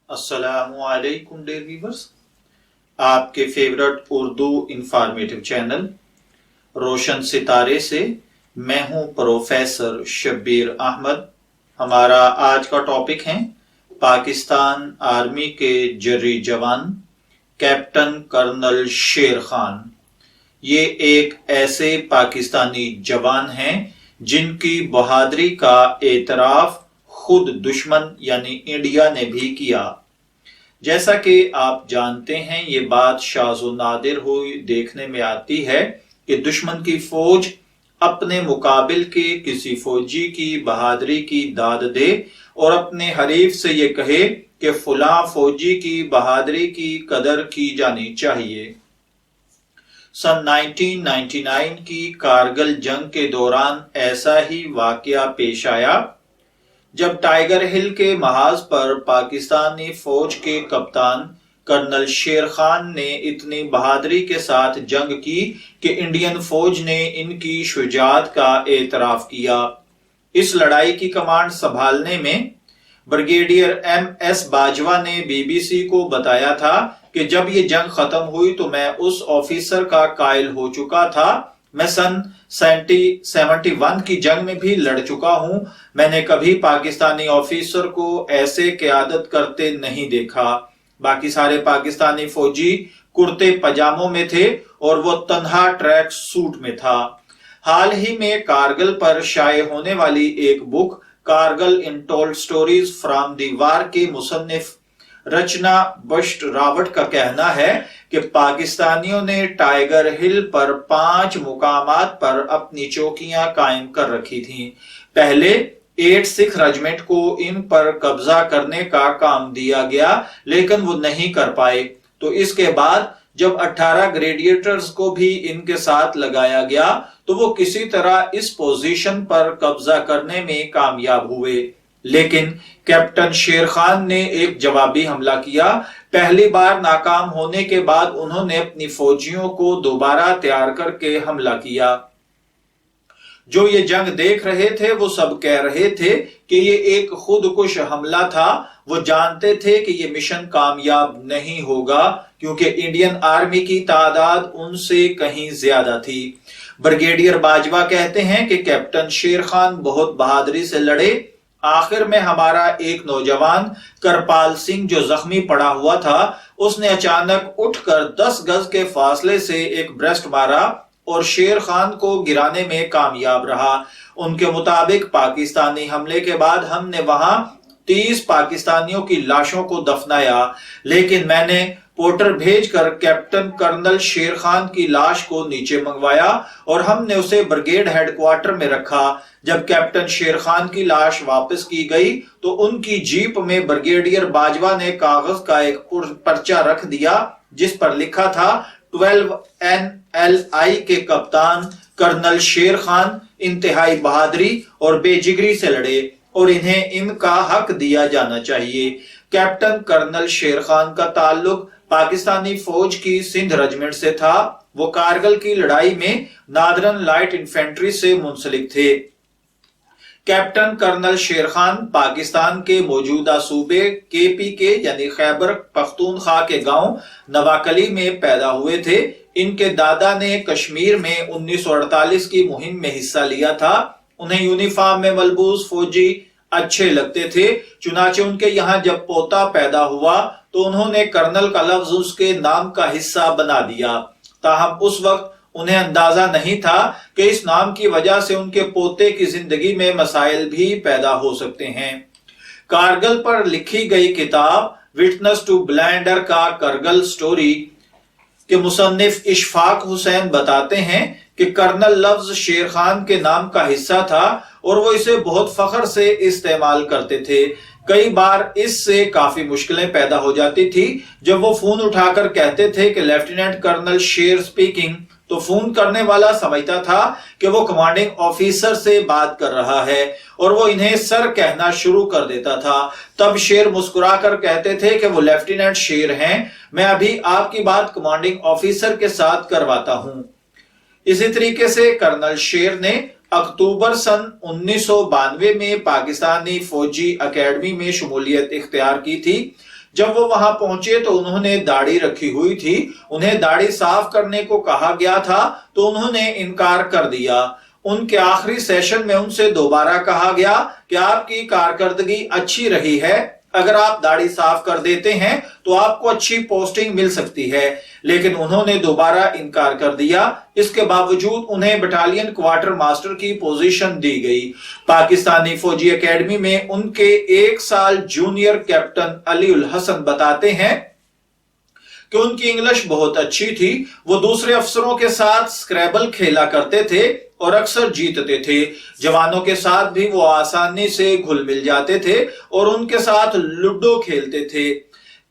السلام علیکم dear viewers, آپ کے فیورٹ اردو انفارمیٹو چینل روشن ستارے سے میں ہوں پروفیسر شبیر احمد۔ ہمارا آج کا ٹاپک ہے پاکستان آرمی کے جری جوان کیپٹن کرنل شیر خان۔ یہ ایک ایسے پاکستانی جوان ہیں جن کی بہادری کا اعتراف خود دشمن یعنی انڈیا نے بھی کیا۔ جیسا کہ آپ جانتے ہیں، یہ بات شاذ و نادر ہوئی دیکھنے میں آتی ہے کہ دشمن کی فوج اپنے مقابل کے کسی فوجی کی بہادری کی داد دے اور اپنے حریف سے یہ کہے کہ فلاں فوجی کی بہادری کی قدر کی جانی چاہیے۔ سن 1999 کی کارگل جنگ کے دوران ایسا ہی واقعہ پیش آیا جب ٹائیگر ہل کے محاذ پر پاکستانی فوج کے کپتان کرنل شیر خان نے اتنی بہادری کے ساتھ جنگ کی کہ انڈین فوج نے ان کی شجاعت کا اعتراف کیا۔ اس لڑائی کی کمانڈ سنبھالنے میں بریگیڈیئر ایم ایس باجوہ نے بی بی سی کو بتایا تھا کہ جب یہ جنگ ختم ہوئی تو میں اس آفیسر کا قائل ہو چکا تھا۔ میں سن 71 کی جنگ میں بھی لڑ چکا ہوں۔ میں نے کبھی پاکستانی آفیسر کو ایسے قیادت کرتے نہیں دیکھا۔ باقی سارے پاکستانی فوجی کرتے پجاموں میں تھے اور وہ تنہا ٹریک سوٹ میں تھا۔ حال ہی میں کارگل پر شائع ہونے والی ایک book Kargil untold stories from the war کے مصنف رچنا بشٹ راوٹ کا کہنا ہے کہ پاکستانیوں نے ٹائیگر ہل پر 5 مقامات پر اپنی چوکیاں قائم کر رکھی تھیں۔ پہلے 8 سکھ رجمنٹ کو ان پر قبضہ کرنے کا کام دیا گیا لیکن وہ نہیں کر پائے، تو اس کے بعد جب 18 گریڈیٹرز کو بھی ان کے ساتھ لگایا گیا تو وہ کسی طرح اس پوزیشن پر قبضہ کرنے میں کامیاب ہوئے۔ لیکن کیپٹن شیر خان نے ایک جوابی حملہ کیا۔ پہلی بار ناکام ہونے کے بعد انہوں نے اپنی فوجیوں کو دوبارہ تیار کر کے حملہ کیا۔ جو یہ جنگ دیکھ رہے تھے وہ سب کہہ رہے تھے کہ یہ ایک خودکش حملہ تھا۔ وہ جانتے تھے کہ یہ مشن کامیاب نہیں ہوگا کیونکہ انڈین آرمی کی تعداد ان سے کہیں زیادہ تھی۔ بریگیڈیئر باجوہ کہتے ہیں کہ کیپٹن شیر خان بہت بہادری سے لڑے۔ آخر میں ہمارا ایک نوجوان کرپال سنگھ جو زخمی پڑا ہوا تھا، اس نے اچانک اٹھ کر 10 گز کے فاصلے سے ایک بریسٹ مارا اور شیر خان کو گرانے میں کامیاب رہا۔ ان کے مطابق پاکستانی حملے کے بعد ہم نے وہاں 30 پاکستانیوں کی لاشوں کو دفنایا، لیکن میں نے پورٹر بھیج کر کیپٹن کرنل شیر خان کی لاش کو نیچے منگوایا اور ہم نے اسے بریگیڈ ہیڈ کوارٹر میں رکھا۔ جب کیپٹن شیر خان کی لاش واپس کی گئی تو ان کی جیپ میں بریگیڈیئر باجوہ نے کاغذ کا ایک پرچہ رکھ دیا جس پر لکھا تھا 12 NLI کے کپتان کرنل شیر خان انتہائی بہادری اور بے جگری سے لڑے اور انہیں ان کا حق دیا جانا چاہیے۔ کیپٹن کرنل شیر خان کا تعلق پاکستانی فوج کی سندھ رجمنٹ سے تھا۔ وہ کارگل کی لڑائی میں نادرن لائٹ انفینٹری سے منسلک تھے۔ کیپٹن کرنل شیر خان پاکستان کے موجودہ صوبے KP کے یعنی خیبر پختونخوا کے گاؤں نواکلی میں پیدا ہوئے تھے۔ ان کے دادا نے کشمیر میں 1948 کی مہم میں حصہ لیا تھا۔ انہیں یونیفارم میں ملبوس فوجی اچھے لگتے تھے، چنانچہ ان کے یہاں جب پوتا پیدا ہوا تو انہوں نے کرنل کا لفظ اس کے نام کا حصہ بنا دیا۔ تاہم اس وقت انہیں اندازہ نہیں تھا کہ اس نام کی وجہ سے ان کے پوتے کی زندگی میں مسائل بھی پیدا ہو سکتے ہیں۔ کارگل پر لکھی گئی کتاب وٹنس ٹو بلینڈر کا کرگل سٹوری کے مصنف اشفاق حسین بتاتے ہیں کہ کرنل لفظ شیر خان کے نام کا حصہ تھا اور وہ اسے بہت فخر سے استعمال کرتے تھے۔ کئی بار اس سے کافی مشکلیں پیدا ہو جاتی تھی۔ جب وہ فون اٹھا کر کہتے تھے کہ لیفٹیننٹ کرنل شیر سپیکنگ، تو فون کرنے والا سمجھتا تھا کہ وہ کمانڈنگ آفیسر سے بات کر رہا ہے اور وہ انہیں سر کہنا شروع کر دیتا تھا۔ تب شیر مسکرا کر کہتے تھے کہ وہ لیفٹیننٹ شیر ہیں، میں ابھی آپ کی بات کمانڈنگ آفیسر کے ساتھ کرواتا ہوں۔ اسی طریقے سے کرنل شیر نے اکتوبر سن 1992 میں پاکستانی فوجی اکیڈمی میں شمولیت اختیار کی تھی، جب وہ وہاں پہنچے تو انہوں نے داڑھی رکھی ہوئی تھی، انہیں داڑھی صاف کرنے کو کہا گیا تھا تو انہوں نے انکار کر دیا۔ ان کے آخری سیشن میں ان سے دوبارہ کہا گیا کہ آپ کی کارکردگی اچھی رہی ہے، اگر آپ داڑھی صاف کر دیتے ہیں تو آپ کو اچھی پوسٹنگ مل سکتی ہے، لیکن انہوں نے دوبارہ انکار کر دیا۔ اس کے باوجود انہیں بٹالین کوارٹر ماسٹر کی پوزیشن دی گئی۔ پاکستانی فوجی اکیڈمی میں ان کے 1 سال جونیئر کیپٹن علی الحسن بتاتے ہیں کہ ان کی انگلش بہت اچھی تھی، وہ دوسرے افسروں کے ساتھ سکریبل کھیلا کرتے تھے اور اکثر جیتتے تھے۔ جوانوں کے ساتھ بھی وہ آسانی سے گھل مل جاتے تھے اور ان کے ساتھ لوڈو کھیلتے تھے۔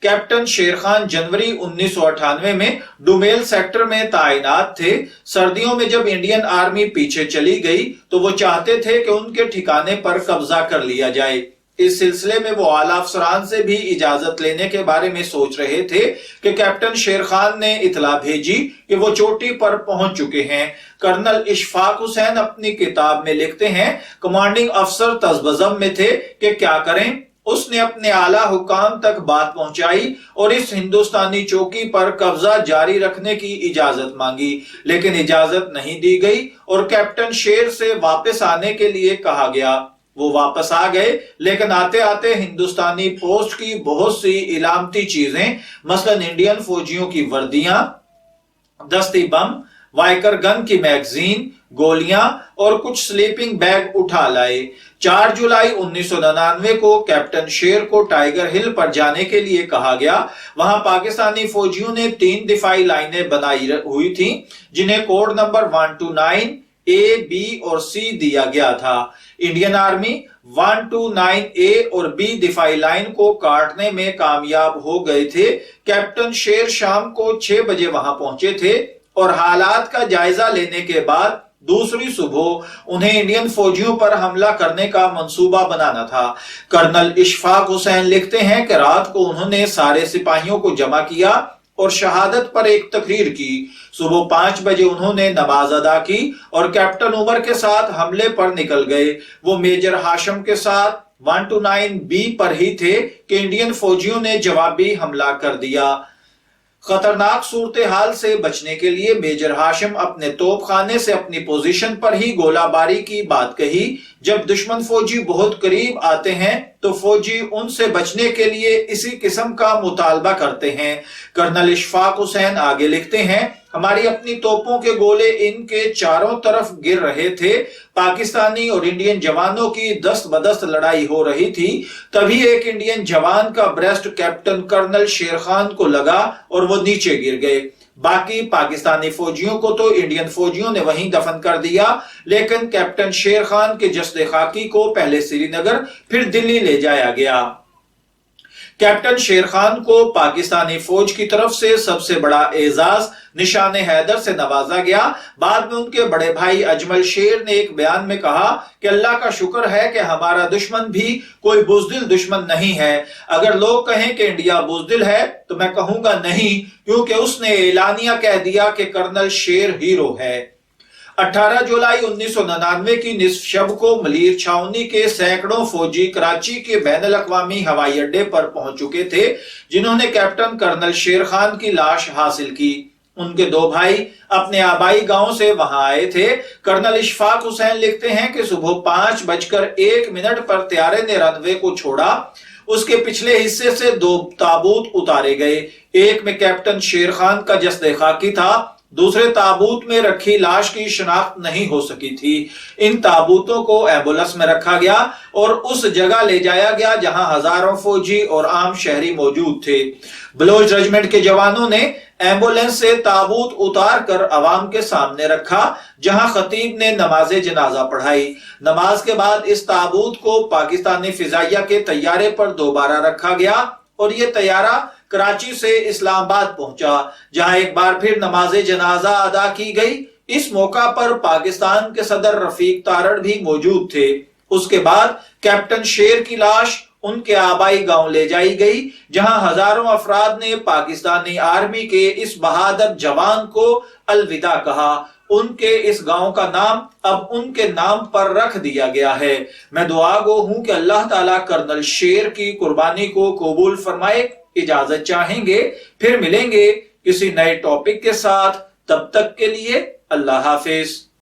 کیپٹن شیر خان جنوری 1998 میں ڈومیل سیکٹر میں تعینات تھے۔ سردیوں میں جب انڈین آرمی پیچھے چلی گئی تو وہ چاہتے تھے کہ ان کے ٹھکانے پر قبضہ کر لیا جائے۔ اس سلسلے میں وہ اعلیٰ افسران سے بھی اجازت لینے کے بارے میں سوچ رہے تھے کہ کیپٹن شیر خان نے اطلاع بھیجی کہ وہ چوٹی پر پہنچ چکے ہیں۔ کرنل اشفاق حسین اپنی کتاب میں لکھتے ہیں، کمانڈنگ افسر تذبذب میں تھے کہ کیا کریں۔ اس نے اپنے اعلیٰ حکام تک بات پہنچائی اور اس ہندوستانی چوکی پر قبضہ جاری رکھنے کی اجازت مانگی، لیکن اجازت نہیں دی گئی اور کیپٹن شیر سے واپس آنے کے لیے کہا گیا۔ وہ واپس آ گئے، لیکن آتے آتے ہندوستانی پوسٹ کی بہت سی علامتی چیزیں، مثلا انڈین فوجیوں کی وردیاں، دستی بم، وائکر گن کی میگزین، گولیاں اور کچھ سلیپنگ بیگ اٹھا لائے۔ 4 جولائی 1999 کو کیپٹن شیر کو ٹائیگر ہل پر جانے کے لیے کہا گیا۔ وہاں پاکستانی فوجیوں نے 3 دفاعی لائنیں بنائی ہوئی تھیں جنہیں کوڈ نمبر 129 A, B اور C دیا گیا تھا۔ انڈین آرمی 129 A اور B دفاعی لائن کو کاٹنے میں کامیاب ہو گئے تھے۔ کیپٹن شیر شام کو 6 بجے وہاں پہنچے تھے اور حالات کا جائزہ لینے کے بعد دوسری صبح انہیں انڈین فوجیوں پر حملہ کرنے کا منصوبہ بنانا تھا۔ کرنل اشفاق حسین لکھتے ہیں کہ رات کو انہوں نے سارے سپاہیوں کو جمع کیا اور شہادت پر ایک تقریر کی۔ صبح 5 بجے انہوں نے نماز ادا کی اور کیپٹن عمر کے ساتھ حملے پر نکل گئے۔ وہ میجر ہاشم کے ساتھ 129 B پر ہی تھے کہ انڈین فوجیوں نے جوابی حملہ کر دیا۔ خطرناک صورتحال سے بچنے کے لیے میجر ہاشم اپنے توپ خانے سے اپنی پوزیشن پر ہی گولہ باری کی بات کہی۔ جب دشمن فوجی بہت قریب آتے ہیں تو فوجی ان سے بچنے کے لیے اسی قسم کا مطالبہ کرتے ہیں۔ کرنل اشفاق حسین آگے لکھتے ہیں، ہماری اپنی توپوں کے گولے ان کے چاروں طرف گر رہے تھے۔ پاکستانی اور انڈین جوانوں کی دست بدست لڑائی ہو رہی تھی۔ تبھی ایک انڈین جوان کا breast captain colonel Sher Khan کو لگا اور وہ نیچے گر گئے۔ باقی پاکستانی فوجیوں کو تو انڈین فوجیوں نے وہیں دفن کر دیا، لیکن کیپٹن شیر خان کے جسد خاکی کو پہلے سری نگر پھر دلی لے جایا گیا۔ کیپٹن شیر خان کو پاکستانی فوج کی طرف سے سب سے بڑا اعزاز نشان حیدر سے نوازا گیا۔ بعد میں ان کے بڑے بھائی اجمل شیر نے ایک بیان میں کہا کہ اللہ کا شکر ہے کہ ہمارا دشمن بھی کوئی بزدل دشمن نہیں ہے۔ اگر لوگ کہیں کہ انڈیا بزدل ہے تو میں کہوں گا نہیں، کیونکہ اس نے اعلانیہ کہہ دیا کہ کرنل شیر ہیرو ہے۔ 18 جولائی 1999 کی نصف شب کو ملیر چھاونی کے سینکڑوں فوجی کراچی کے بین الاقوامی ہوائی اڈے پر پہنچ چکے تھے، جنہوں نے کیپٹن کرنل شیر خان کی لاش حاصل کی۔ ان کے 2 بھائی اپنے آبائی گاؤں سے وہاں آئے تھے۔ کرنل اشفاق حسین لکھتے ہیں کہ صبح 5:01 پر طیارے نے رن وے کو چھوڑا۔ اس کے پچھلے حصے سے 2 تابوت اتارے گئے۔ ایک میں کیپٹن شیر خان کا جسد خاکی تھا، دوسرے تابوت میں رکھی لاش کی شناخت نہیں ہو سکی تھی۔ ان تابوتوں کو ایمبولینس میں رکھا گیا اور اس جگہ لے جایا گیا جہاں ہزاروں فوجی اور عام شہری موجود تھے۔ بلوچ ریجمنٹ کے جوانوں نے ایمبولینس سے تابوت اتار کر عوام کے سامنے رکھا، جہاں خطیب نے نماز جنازہ پڑھائی۔ نماز کے بعد اس تابوت کو پاکستانی فضائیہ کے طیارے پر دوبارہ رکھا گیا اور یہ طیارہ کراچی سے اسلام آباد پہنچا، جہاں ایک بار پھر نماز جنازہ ادا کی گئی۔ اس موقع پر پاکستان کے صدر رفیق تارڑ بھی موجود تھے۔ اس کے بعد کیپٹن شیر کی لاش ان کے آبائی گاؤں لے جائی گئی، جہاں ہزاروں افراد نے پاکستانی آرمی کے اس بہادر جوان کو الوداع کہا۔ ان کے اس گاؤں کا نام اب ان کے نام پر رکھ دیا گیا ہے۔ میں دعا گو ہوں کہ اللہ تعالیٰ کرنل شیر کی قربانی کو قبول فرمائے۔ اجازت چاہیں گے، پھر ملیں گے کسی نئے ٹاپک کے ساتھ، تب تک کے لیے اللہ حافظ۔